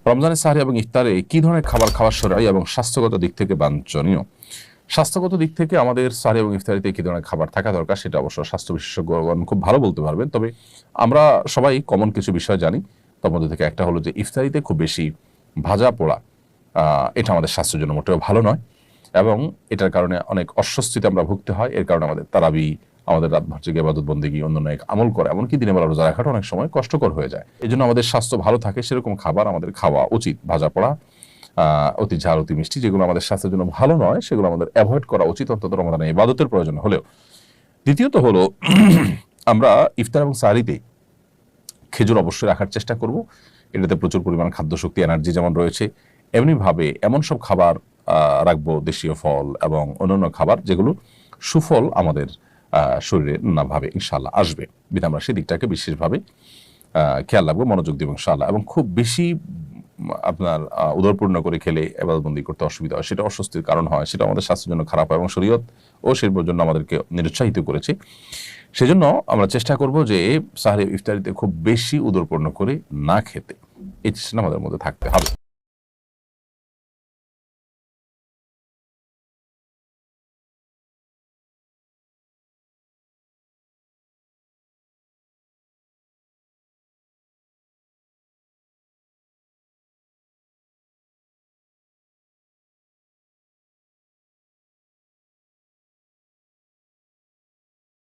রমজানের সাহরি এবং ইফতারে কি ধরনের খাবার খাওয়া শরঈ এবং স্বাস্থ্যগত দিক থেকে বাঞ্ছনীয়? স্বাস্থ্যগত দিক থেকে আমাদের সাহরি এবং ইফতারিতে কি ধরনের খাবার থাকা দরকার সেটা অবশ্য স্বাস্থ্য বিশেষজ্ঞগণ খুব ভালো বলতে পারবেন। তবে আমরা সবাই কমন কিছু বিষয় জানি। তার মধ্যে থেকে একটা হলো যে ইফতারিতে খুব বেশি ভাজা পোড়া এটা আমাদের স্বাস্থ্যের জন্য মোটেও ভালো নয়, এবং এটার কারণে অনেক অস্বস্তিতে আমরা ভুগতে হয়। এর কারণে আমাদের তারাবি, আমাদের রাতভর জেগে ইবাদত বন্দেগী, অন্যান্য এক আমল করা, এমনকি দিনের বেলা রোজা রাখাটা অনেক সময় কষ্টকর হয়ে যায়। এই জন্য আমাদের স্বাস্থ্য ভালো থাকে সেরকম খাবার আমাদের খাওয়া উচিত। ভাজা পোড়া, অতি ঝাল, অতি মিষ্টি, যেগুলো আমাদের স্বাস্থ্যের জন্য ভালো নয় সেগুলো আমাদের অ্যাভয়েড করা উচিত, অন্তত রমাদানে ইবাদতের প্রয়োজন হলেও। দ্বিতীয়ত হলো আমরা ইফতার এবং সাহরিতে খেজুর অবশ্যই রাখার চেষ্টা করব। এটাতে প্রচুর পরিমাণ খাদ্য শক্তি, এনার্জি যেমন রয়েছে, এমনিভাবে এমন সব খাবার রাখবো, দেশীয় ফল এবং অন্যান্য খাবার যেগুলো সুফল আমাদের শরীরে নানাভাবে ইনশাআল্লাহ আসবে। বিধায় আমরা সেদিকটাকে বিশেষভাবে খেয়াল রাখবো, মনোযোগ দিব ইনশাআল্লাহ। এবং খুব বেশি আপনার উদরপূর্ণ করে খেলে ইবাদতবন্দি করতে অসুবিধা হয়, সেটা অস্বস্তির কারণ হয়, সেটা আমাদের স্বাস্থ্যের জন্য খারাপ হয় এবং শরীয়ত ও সের জন্য আমাদেরকে নিরুৎসাহিত করেছে। সেজন্য আমরা চেষ্টা করব যে সাহরি ইফতারিতে খুব বেশি উদরপূর্ণ করে না খেতে। এই চেষ্টা আমাদের মধ্যে থাকতে হবে।